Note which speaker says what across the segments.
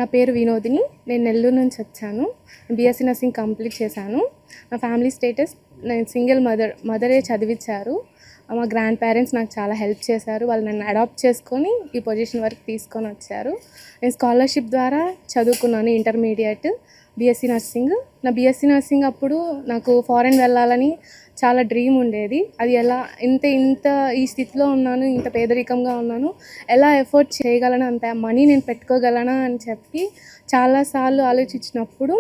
Speaker 1: నా పేరు వినోదిని. నేను నెల్లూరు నుంచి వచ్చాను. బీఎస్సీ నర్సింగ్ కంప్లీట్ చేశాను. నా ఫ్యామిలీ స్టేటస్, నేను సింగిల్ మదరే చదివించారు. మా గ్రాండ్ పేరెంట్స్ నాకు చాలా హెల్ప్ చేశారు. వాళ్ళు నన్ను అడాప్ట్ చేసుకొని ఈ పొజిషన్ వరకు తీసుకొని వచ్చారు. నేను స్కాలర్షిప్ ద్వారా చదువుకున్నాను ఇంటర్మీడియట్ బీఎస్సీ నర్సింగ్. నా బీఎస్సీ నర్సింగ్ అప్పుడు నాకు ఫారెన్ వెళ్ళాలని చాలా డ్రీమ్ ఉండేది. అది ఎలా ఇంత ఈ స్థితిలో ఉన్నాను, ఇంత పేదరికంగా ఉన్నాను, ఎలా ఎఫోర్డ్ చేయగలను, అంత మనీ నేను పెట్టుకోగలనా అని చెప్పి చాలాసార్లు ఆలోచించినప్పుడు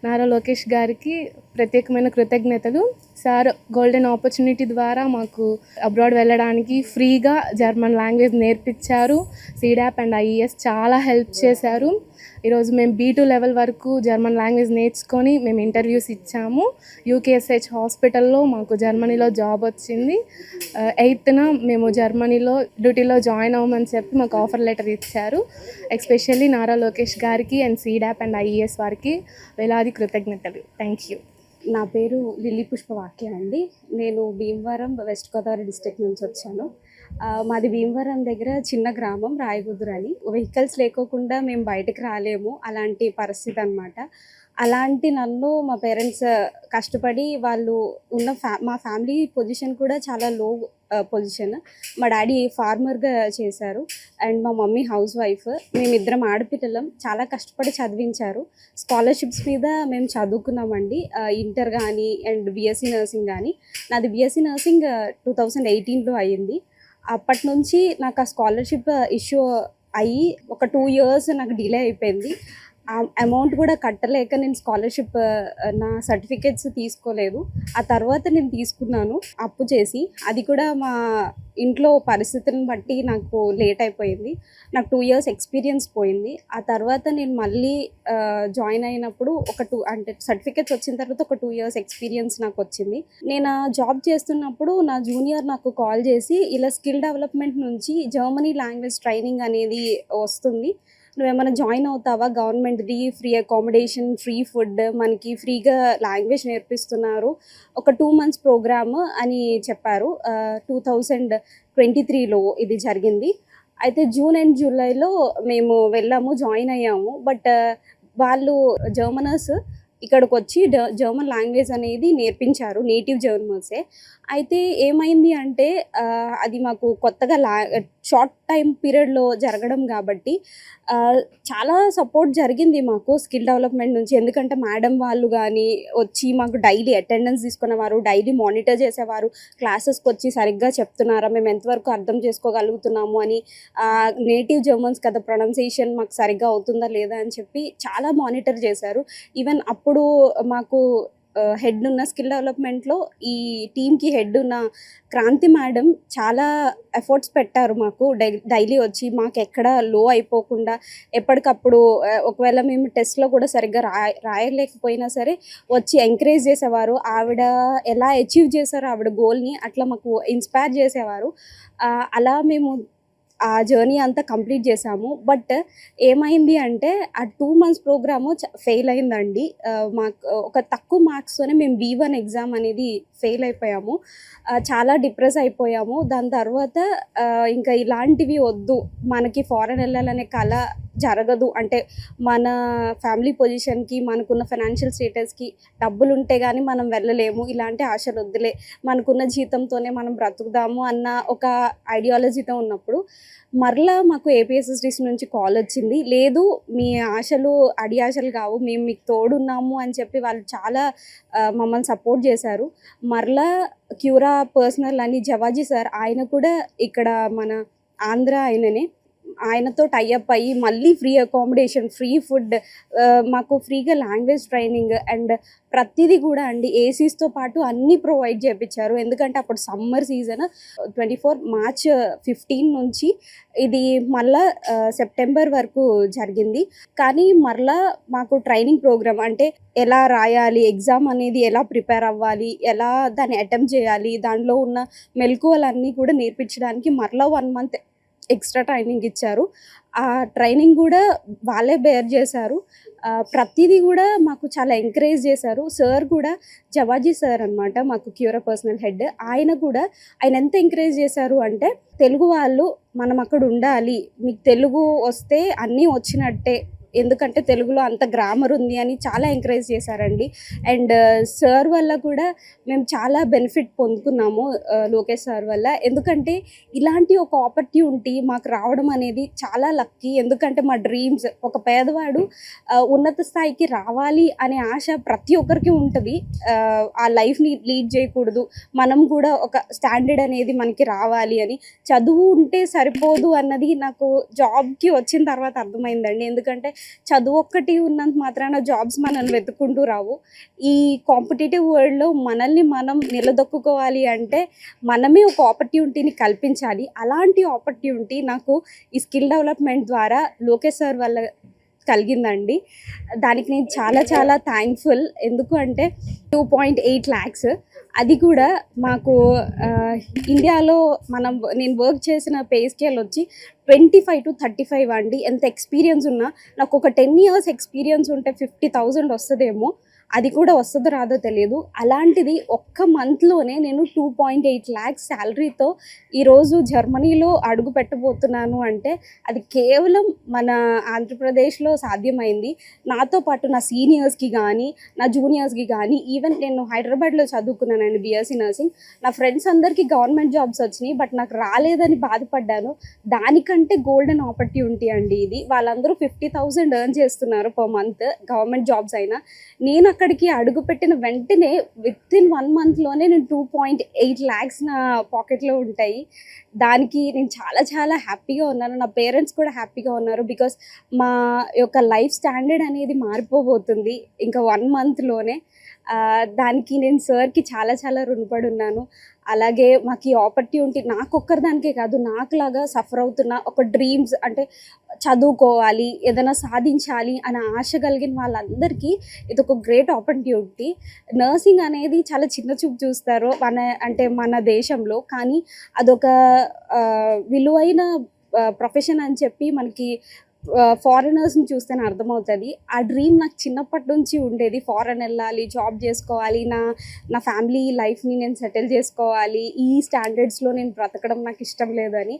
Speaker 1: నారా లోకేష్ గారికి ప్రత్యేకమైన కృతజ్ఞతలు. సార్ గోల్డెన్ ఆపర్చునిటీ ద్వారా మాకు అబ్రాడ్ వెళ్ళడానికి ఫ్రీగా జర్మన్ లాంగ్వేజ్ నేర్పించారు. సీడాప్ అండ్ ఐఈఎస్ చాలా హెల్ప్ చేశారు. ఈరోజు మేము B2 లెవెల్ వరకు జర్మన్ లాంగ్వేజ్ నేర్చుకొని మేము ఇంటర్వ్యూస్ ఇచ్చాము. UKSH హాస్పిటల్లో మాకు జర్మనీలో జాబ్ వచ్చింది. 8న మేము జర్మనీలో డ్యూటీలో జాయిన్ అవ్వమని చెప్పి మాకు ఆఫర్ లెటర్ ఇచ్చారు. ఎస్పెషల్లీ నారా లోకేష్ గారికి అండ్ సీడాప్ అండ్ ఐఈఎస్ వారికి వేలాది కృతజ్ఞతలు. Thank you.
Speaker 2: నా పేరు లిల్లీ పుష్పవాక్య అండి. నేను భీమవరం వెస్ట్ గోదావరి డిస్ట్రిక్ట్ నుంచి వచ్చాను. మాది భీమవరం దగ్గర చిన్న గ్రామం రాయగుద్దురు అని. వెహికల్స్ లేకోకుండా మేము బయటకు రాలేము, అలాంటి పరిస్థితి అనమాట. అలాంటి నన్ను మా పేరెంట్స్ కష్టపడి వాళ్ళు ఉన్న మా ఫ్యామిలీ పొజిషన్ కూడా చాలా లో పొజిషన్. మా డాడీ ఫార్మర్గా చేశారు అండ్ మా మమ్మీ హౌస్ వైఫ్. మేమిద్దరం ఆడపిల్లలం. చాలా కష్టపడి చదివించారు. స్కాలర్షిప్స్ మీద మేము చదువుకున్నామండి. ఇంటర్ కానీ అండ్ బీఎస్సీ నర్సింగ్ కానీ. నాది బీఎస్సీ నర్సింగ్ 2018లో అయ్యింది. అప్పటి నుంచి నాకు ఆ స్కాలర్షిప్ ఇష్యూ అయ్యి ఒక 2 years నాకు డిలే అయిపోయింది. ఆ అమౌంట్ కూడా కట్టలేక నేను స్కాలర్షిప్ నా సర్టిఫికేట్స్ తీసుకోలేదు. ఆ తర్వాత నేను తీసుకున్నాను అప్పు చేసి. అది కూడా మా ఇంట్లో పరిస్థితులను బట్టి నాకు లేట్ అయిపోయింది. నాకు 2 years ఎక్స్పీరియన్స్ పోయింది. ఆ తర్వాత నేను మళ్ళీ జాయిన్ అయినప్పుడు అంటే సర్టిఫికేట్స్ వచ్చిన తర్వాత ఒక 2 years ఎక్స్పీరియన్స్ నాకు వచ్చింది. నేను జాబ్ చేస్తున్నప్పుడు నా జూనియర్ నాకు కాల్ చేసి, ఇలా స్కిల్ డెవలప్మెంట్ నుంచి జర్మనీ లాంగ్వేజ్ ట్రైనింగ్ అనేది వస్తుంది, నువ్వేమైనా జాయిన్ అవుతావా, గవర్నమెంట్ది ఫ్రీ అకామిడేషన్, ఫ్రీ ఫుడ్, మనకి ఫ్రీగా లాంగ్వేజ్ నేర్పిస్తున్నారు, ఒక 2 months ప్రోగ్రామ్ అని చెప్పారు. 2023లో ఇది జరిగింది. అయితే జూన్ అండ్ జూలైలో మేము వెళ్ళాము, జాయిన్ అయ్యాము. బట్ వాళ్ళు జర్మనర్స్ ఇక్కడికి వచ్చి జర్మన్ లాంగ్వేజ్ అనేది నేర్పించారు, నేటివ్ జర్మన్సే. అయితే ఏమైంది అంటే అది మాకు కొత్తగా షార్ట్ టైం పీరియడ్లో జరగడం కాబట్టి చాలా సపోర్ట్ జరిగింది మాకు స్కిల్ డెవలప్మెంట్ నుంచి. ఎందుకంటే మేడం వాళ్ళు కానీ వచ్చి మాకు డైలీ అటెండెన్స్ తీసుకునేవారు, డైలీ మానిటర్ చేసేవారు, క్లాసెస్కి వచ్చి సరిగ్గా చెప్తున్నారా, మేము ఎంతవరకు అర్థం చేసుకోగలుగుతున్నాము అని, నేటివ్ జర్మన్స్ కదా, ప్రొనౌన్సియేషన్ మాకు సరిగ్గా అవుతుందా లేదా అని చెప్పి చాలా మానిటర్ చేశారు. ఈవెన్ అప్పుడు మాకు హెడ్ ఉన్న స్కిల్ డెవలప్మెంట్లో ఈ టీమ్కి హెడ్ ఉన్న క్రాంతి మేడం చాలా ఎఫర్ట్స్ పెట్టారు మాకు. డైలీ వచ్చి మాకు ఎక్కడ లో అయిపోకుండా ఎప్పటికప్పుడు ఒకవేళ మేము టెస్ట్లో కూడా సరిగ్గా రాయలేకపోయినా సరే వచ్చి ఎంకరేజ్ చేసేవారు. ఆవిడ ఎలా అచీవ్ చేశారో ఆవిడ గోల్ని అట్లా మాకు ఇన్స్పైర్ చేసేవారు. అలా మేము ఆ జర్నీ అంతా కంప్లీట్ చేసాము. బట్ ఏమైంది అంటే ఆ 2 months ప్రోగ్రాము ఫెయిల్ అయిందండి. మాకు ఒక తక్కువ మార్క్స్తోనే మేము B1 ఎగ్జామ్ అనేది ఫెయిల్ అయిపోయాము. చాలా డిప్రెస్ అయిపోయాము. దాని తర్వాత ఇంకా ఇలాంటివి వద్దు, మనకి ఫారెన్ వెళ్ళాలనే కళ జరగదు, అంటే మన ఫ్యామిలీ పొజిషన్కి, మనకున్న ఫైనాన్షియల్ స్టేటస్కి డబ్బులు ఉంటే కానీ మనం వెళ్ళలేము, ఇలాంటి ఆశలు వద్దులే, మనకున్న జీతంతోనే మనం బ్రతుకుదాము అన్న ఒక ఐడియాలజీతో ఉన్నప్పుడు మరలా మాకు APSSDC నుంచి కాల్ వచ్చింది. లేదు, మీ ఆశలు అడి ఆశలు కావు, మేము మీకు తోడున్నాము అని చెప్పి వాళ్ళు చాలా మమ్మల్ని సపోర్ట్ చేశారు. మరలా క్యూరా పర్సనల్ అని జవాజీ సార్, ఆయన కూడా ఇక్కడ మన ఆంధ్ర ఆయననే, ఆయనతో టైఅప్ అయ్యి మళ్ళీ ఫ్రీ అకామిడేషన్, ఫ్రీ ఫుడ్, మాకు ఫ్రీగా లాంగ్వేజ్ ట్రైనింగ్ అండ్ ప్రతిదీ కూడా అండి ఏసీస్తో పాటు అన్నీ ప్రొవైడ్ చేయించారు. ఎందుకంటే అప్పుడు సమ్మర్ సీజన్. 24 March 15 నుంచి ఇది మళ్ళా సెప్టెంబర్ వరకు జరిగింది. కానీ మరలా మాకు ట్రైనింగ్ ప్రోగ్రామ్, అంటే ఎలా రాయాలి ఎగ్జామ్ అనేది, ఎలా ప్రిపేర్ అవ్వాలి, ఎలా దాన్ని అటెంప్ట్ చేయాలి, దానిలో ఉన్న మెలకువలన్నీ కూడా నేర్పించడానికి మరలా 1 month ఎక్స్ట్రా ట్రైనింగ్ ఇచ్చారు. ఆ ట్రైనింగ్ కూడా వాళ్ళే బేర్ చేశారు. ప్రతిదీ కూడా మాకు చాలా ఎంకరేజ్ చేశారు. సార్ కూడా జవాజీ సార్ అనమాట, మాకు క్యూరా పర్సనల్ హెడ్. ఆయన ఎంత ఎంకరేజ్ చేశారు అంటే, తెలుగు వాళ్ళు మనం అక్కడ ఉండాలి, మీకు తెలుగు వస్తే అన్నీ వచ్చినట్టే, ఎందుకంటే తెలుగులో అంత గ్రామర్ ఉంది అని చాలా ఎంకరేజ్ చేశారండి. అండ్ సార్ వల్ల కూడా మేము చాలా బెనిఫిట్ పొందుకున్నాము లోకేష్ సార్ వల్ల. ఎందుకంటే ఇలాంటి ఒక ఆపర్చునిటీ మాకు రావడం అనేది చాలా లక్కీ. ఎందుకంటే మా డ్రీమ్స్ ఒక పేదవాడు ఉన్నత స్థాయికి రావాలి అనే ఆశ ప్రతి ఒక్కరికి ఉంటుంది. ఆ లైఫ్ని లీడ్ చేయకూడదు, మనం కూడా ఒక స్టాండర్డ్ అనేది మనకి రావాలి అని. చదువు ఉంటే సరిపోదు అన్నది నాకు జాబ్కి వచ్చిన తర్వాత అర్థమైందండి. ఎందుకంటే చదువు ఒక్కటి ఉన్నంత మాత్రాన జాబ్స్ మనల్ని వెతుక్కుంటూ రావు. ఈ కాంపిటేటివ్ వరల్డ్లో మనల్ని మనం నిలదొక్కుకోవాలి అంటే మనమే ఒక ఆపర్చునిటీని కల్పించాలి. అలాంటి ఆపర్చునిటీ నాకు ఈ స్కిల్ డెవలప్మెంట్ ద్వారా లోకేష్ సార్ వల్ల కలిగిందండి. దానికి నేను చాలా చాలా థ్యాంక్ఫుల్. ఎందుకు అంటే 2.8 lakhs అది కూడా మాకు ఇండియాలో నేను వర్క్ చేసిన పే స్కేల్ వచ్చి 25 to 35 అండి. ఎంత ఎక్స్పీరియన్స్ ఉన్నా నాకు ఒక 10 years ఎక్స్పీరియన్స్ ఉంటే 50,000 వస్తుందేమో, అది కూడా వస్తుందో రాదో తెలియదు. అలాంటిది ఒక్క మంత్లోనే నేను 2.8 lakhs శాలరీతో ఈరోజు జర్మనీలో అడుగు పెట్టబోతున్నాను అంటే అది కేవలం మన ఆంధ్రప్రదేశ్లో సాధ్యమైంది. నాతో పాటు నా సీనియర్స్కి కానీ నా జూనియర్స్కి కానీ, ఈవెన్ నేను హైదరాబాద్లో చదువుకున్నానండి బీఎస్సీ నర్సింగ్. నా ఫ్రెండ్స్ అందరికీ గవర్నమెంట్ జాబ్స్ వచ్చినాయి, బట్ నాకు రాలేదని బాధపడ్డాను. దానికంటే గోల్డెన్ ఆపర్చునిటీ అండి ఇది. వాళ్ళందరూ 50,000 ఎర్న్ చేస్తున్నారు పర్ మంత్, గవర్నమెంట్ జాబ్స్ అయినా. నేను అక్కడికి అడుగుపెట్టిన వెంటనే వితిన్ 1 monthలోనే నేను 2.8 lakhs నా పాకెట్లో ఉంటాయి. దానికి నేను చాలా చాలా హ్యాపీగా ఉన్నాను. నా పేరెంట్స్ కూడా హ్యాపీగా ఉన్నారు. బికాస్ మా యొక్క లైఫ్ స్టాండర్డ్ అనేది మారిపోబోతుంది ఇంకా 1 monthలోనే. దానికి నేను సార్కి చాలా చాలా రుణపడి ఉన్నాను. అలాగే మాకు ఈ ఆపర్చునిటీ నాకొక్కరిదానికే కాదు, నాకులాగా సఫర్ అవుతున్న ఒక డ్రీమ్స్ అంటే చదువుకోవాలి, ఏదైనా సాధించాలి అనే ఆశ కలిగిన వాళ్ళందరికీ ఇది ఒక గ్రేట్ ఆపర్చునిటీ. నర్సింగ్ అనేది చాలా చిన్న చూపు చూస్తారు మన దేశంలో, కానీ అదొక విలువైన ప్రొఫెషన్ అని చెప్పి మనకి ఫారినర్స్ని చూస్తేనే అర్థమవుతుంది. ఆ డ్రీమ్ నాకు చిన్నప్పటి నుంచి ఉండేది. ఫారెన్ వెళ్ళాలి, జాబ్ చేసుకోవాలి, నా ఫ్యామిలీ లైఫ్ని నేను సెటిల్ చేసుకోవాలి, ఈ స్టాండర్డ్స్లో నేను బ్రతకడం నాకు ఇష్టం లేదని.